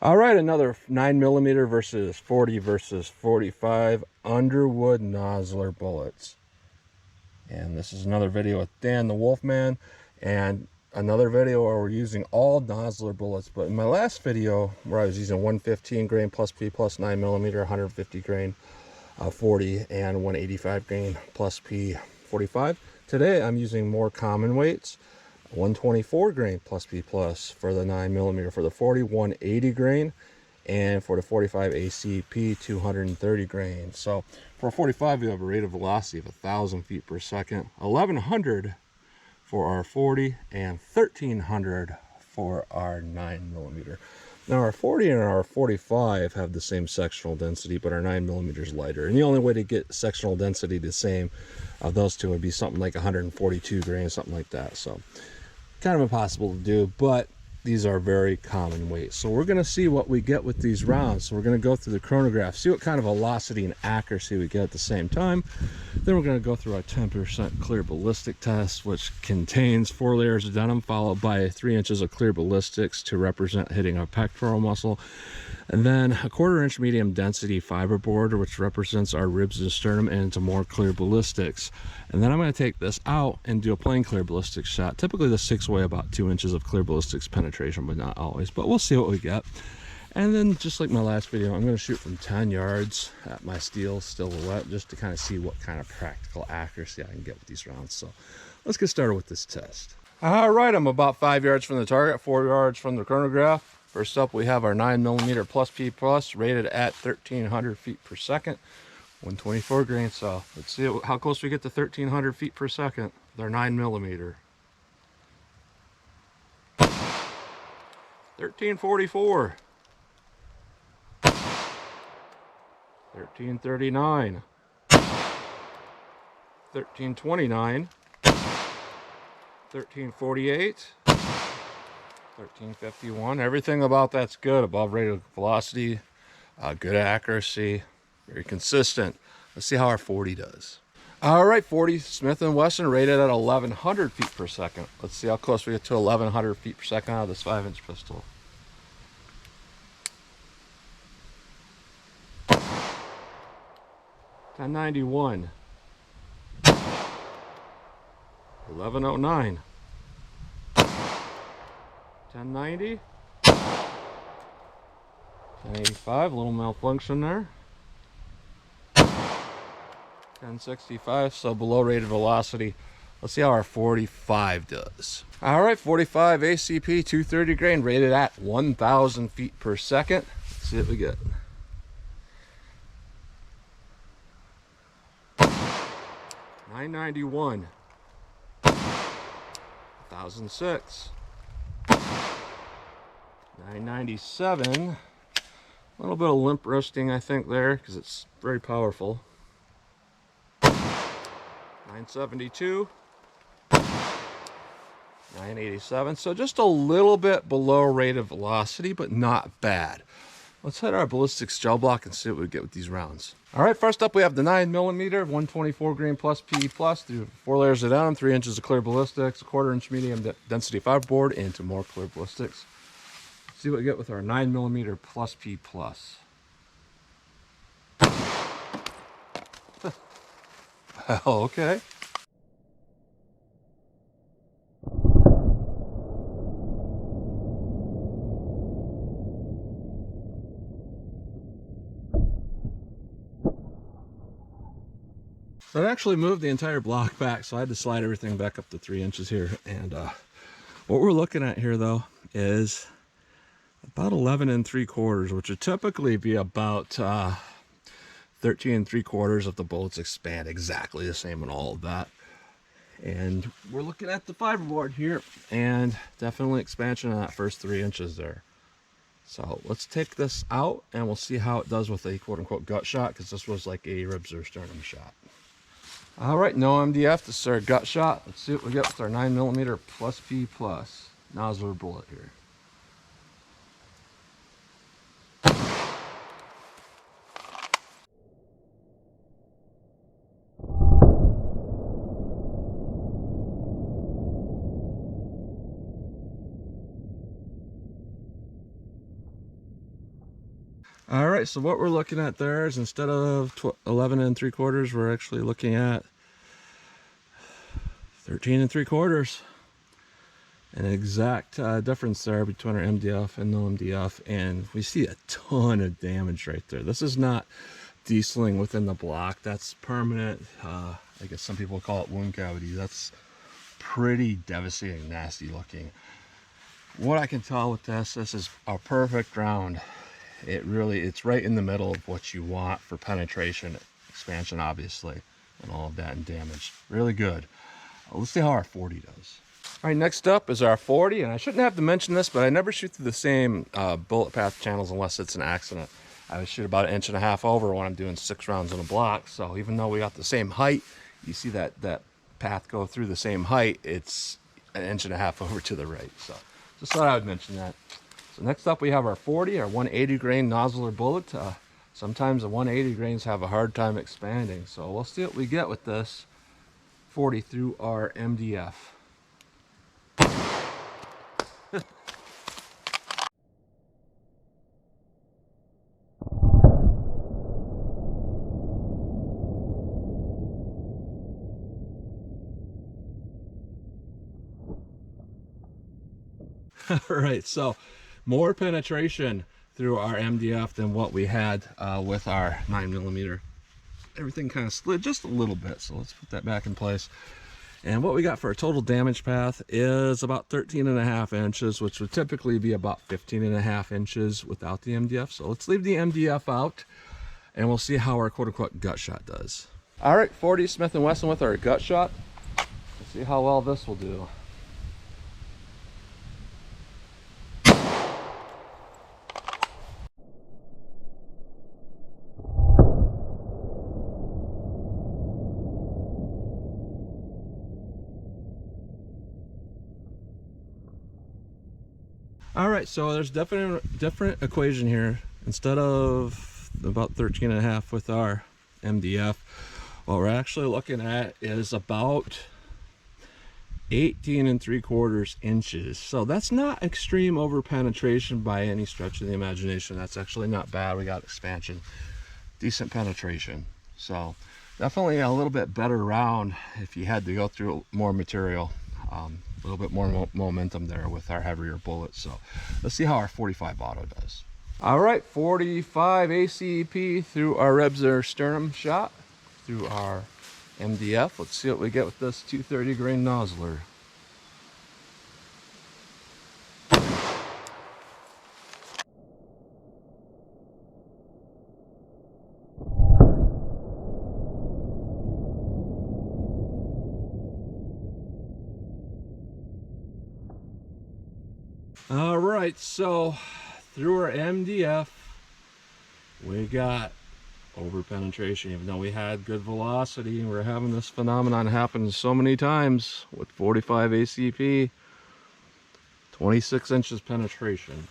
All right, another 9mm versus 40 versus 45 Underwood Nosler bullets. And this is another video with Dan the Wolfman, and another video where we're using all Nosler bullets. But in my last video where I was using 115 grain plus P plus 9mm, 150 grain 40 and 185 grain plus P 45, today I'm using more common weights. 124 grain plus P plus for the 9mm for the 40, 180 grain, and for the 45 ACP 230 grain. So for 45 we have a rate of velocity of 1,000 feet per second, 1,100 for our 40, and 1,300 for our 9mm. Now our 40 and our 45 have the same sectional density, but our 9mm is lighter. And the only way to get sectional density the same of those two would be something like 142 grains, something like that. So kind of impossible to do, but these are very common weights. So we're going to see what we get with these rounds. So we're going to go through the chronograph, see what kind of velocity and accuracy we get at the same time. Then we're going to go through our 10% clear ballistic test, which contains 4 layers of denim followed by 3 inches of clear ballistics to represent hitting our pectoral muscle, and then a 1/4 inch medium density fiberboard, which represents our ribs and sternum, and into more clear ballistics. And then I'm going to take this out and do a plain clear ballistics shot. Typically the 6 weigh about 2 inches of clear ballistics penetration, but not always, but we'll see what we get. And then just like my last video, I'm going to shoot from 10 yards at my steel still wet, just to kind of see what kind of practical accuracy I can get with these rounds. So let's get started with this test. All right, I'm about 5 yards from the target, 4 yards from the chronograph. First up, we have our 9mm plus P plus rated at 1,300 feet per second, 124 grain. So let's see how close we get to 1,300 feet per second with our 9mm. 1344, 1339, 1329, 1348, 1351. Everything about that's good. Above rated velocity, good accuracy, very consistent. Let's see how our 40 does. All right, 40 Smith & Wesson rated at 1,100 feet per second. Let's see how close we get to 1,100 feet per second out of this 5-inch pistol. $10.91, 11.09, 10.90, 10.85, a little malfunction there. 10.65, so below rated velocity. Let's see how our 45 does. All right, 45 ACP 230 grain rated at 1,000 feet per second. Let's see what we get. 991, 1,006, 997. A little bit of limp wristing, I think, there, because it's very powerful. 972, 987. So just a little bit below rate of velocity, but not bad. Let's hit our ballistics gel block and see what we get with these rounds. All right, first up we have the 9mm 124 grain plus P plus through 4 layers of denim, 3 inches of clear ballistics, a 1/4 inch medium density fiberboard, into more clear ballistics. Let's see what we get with our 9mm plus P plus. Oh, okay. So I actually moved the entire block back, so I had to slide everything back up to 3 inches here. And what we're looking at here, though, is about 11 3/4, which would typically be about 13 3/4 if the bullets expand exactly the same and all of that. And we're looking at the fiberboard here, and definitely expansion on that first 3 inches there. So let's take this out and we'll see how it does with a quote-unquote gut shot, because this was like a ribs or sternum shot. All right, no MDF, this is our gut shot. Let's see what we get with our 9mm plus P plus Nosler bullet here. All right, so what we're looking at there is instead of 11 3/4, we're actually looking at 13 3/4. An exact difference there between our MDF and no MDF, and we see a ton of damage right there. This is not dieseling within the block. That's permanent. I guess some people call it wound cavity. That's pretty devastating, nasty looking. What I can tell with this is a perfect round. It's right in the middle of what you want for penetration, expansion obviously, and all of that, and damage. Really good. Let's see how our 40 does. All right, next up is our 40, and I shouldn't have to mention this, but I never shoot through the same bullet path channels unless it's an accident. I would shoot about 1.5 inches over when I'm doing 6 rounds in a block. So even though we got the same height, you see that path go through the same height, it's 1.5 inches over to the right. So just thought I would mention that. So next up we have our 40, our 180 grain Nosler bullet. Sometimes the 180 grains have a hard time expanding, so we'll see what we get with this 40 through our MDF. All right, so more penetration through our MDF than what we had with our 9mm. Everything kind of slid just a little bit, so let's put that back in place. And what we got for a total damage path is about 13.5 inches, which would typically be about 15.5 inches without the MDF. So let's leave the MDF out, and we'll see how our quote-unquote gut shot does. All right, 40 Smith & Wesson with our gut shot. Let's see how well this will do. All right, so there's definitely a different equation here. Instead of about 13.5 with our MDF, what we're actually looking at is about 18 3/4 inches. So that's not extreme over penetration by any stretch of the imagination. That's actually not bad. We got expansion, decent penetration. So definitely a little bit better round if you had to go through more material. A little bit more momentum there with our heavier bullets. So let's see how our 45 auto does. All right, 45 ACP through our ribs or sternum shot through our MDF. Let's see what we get with this 230 grain Nosler. All right, so through our MDF, we got over penetration, even though we had good velocity. We're having this phenomenon happen so many times with 45 ACP, 26 inches penetration.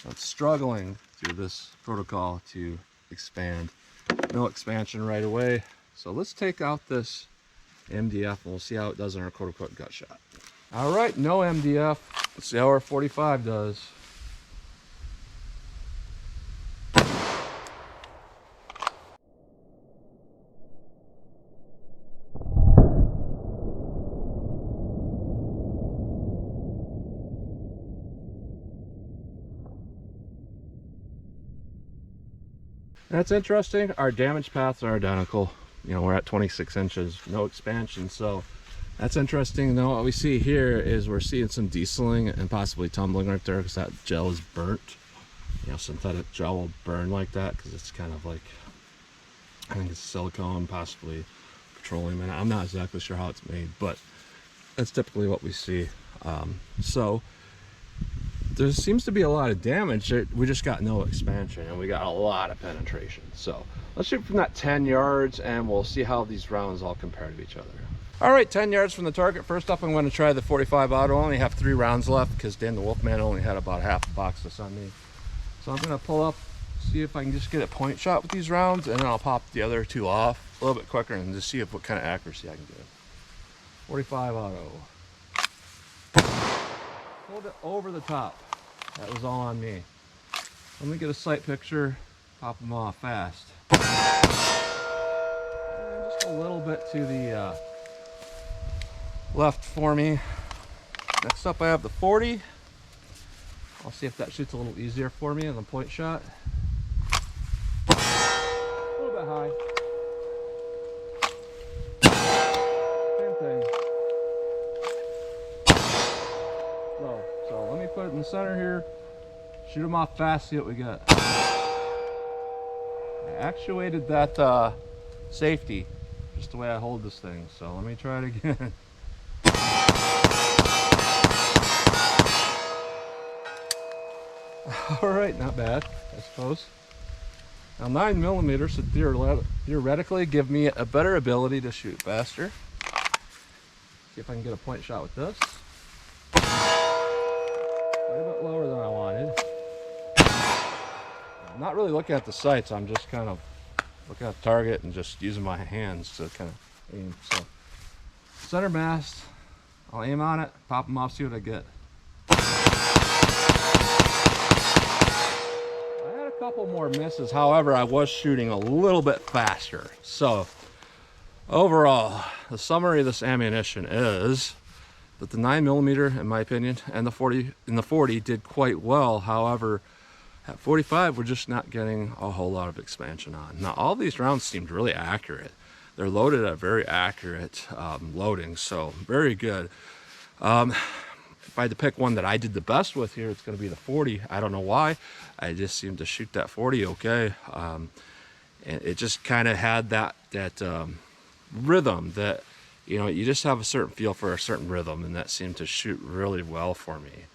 That's struggling through this protocol to expand. No expansion right away. So let's take out this MDF and we'll see how it does in our quote-unquote gut shot. All right, no MDF. Let's see how our 45 does. That's interesting. Our damage paths are identical. You know, we're at 26 inches, no expansion. So that's interesting. Now what we see here is we're seeing some dieseling and possibly tumbling right there because that gel is burnt. You know, synthetic gel will burn like that because it's kind of like, I think it's silicone, possibly petroleum, and I'm not exactly sure how it's made, but that's typically what we see. So there seems to be a lot of damage. We just got no expansion and we got a lot of penetration. So let's shoot from that 10 yards and we'll see how these rounds all compare to each other. All right, 10 yards from the target. First up, I'm going to try the 45 auto. I only have 3 rounds left because Dan the Wolfman only had about half a box to send me. So I'm going to pull up, see if I can just get a point shot with these rounds, and then I'll pop the other 2 off a little bit quicker and just see what kind of accuracy I can get. 45 auto. Hold it over the top. That was all on me. Let me get a sight picture, pop them off fast. And just a little bit to the left for me. Next up I have the 40. I'll see if that shoots a little easier for me in the point shot. A little bit high. Same thing. Low. So let me put it in the center here. Shoot them off fast, see what we got. I actuated that safety just the way I hold this thing. So let me try it again. Alright, not bad, I suppose. Now 9mm should theoretically give me a better ability to shoot faster. See if I can get a point shot with this. Quite a bit lower than I wanted. I'm not really looking at the sights, I'm just kind of looking at the target and just using my hands to kind of aim. So, center mast, I'll aim on it, pop them off, see what I get. Couple more misses, however I was shooting a little bit faster. So overall the summary of this ammunition is that the 9mm in my opinion and the 40 did quite well. However, at 45 we're just not getting a whole lot of expansion on. Now all these rounds seemed really accurate. They're loaded at very accurate loading, so very good. If I had to pick one that I did the best with here, it's going to be the 40. I don't know why. I just seemed to shoot that 40 okay. And it just kind of had that rhythm that, you know, you just have a certain feel for a certain rhythm, and that seemed to shoot really well for me.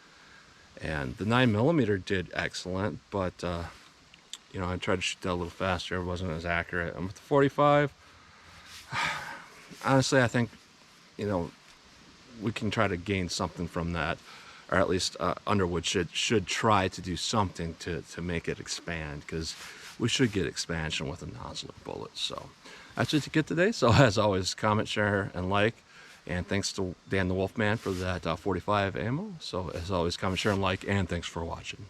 And the 9mm did excellent, but, you know, I tried to shoot that a little faster. It wasn't as accurate. And with the 45, honestly, I think, you know, we can try to gain something from that, or at least Underwood should try to do something to make it expand, because we should get expansion with a Nosler bullet. So that's what you get today. So as always, comment, share, and like. And thanks to Dan the Wolfman for that 45 ammo. So as always, comment, share, and like, and thanks for watching.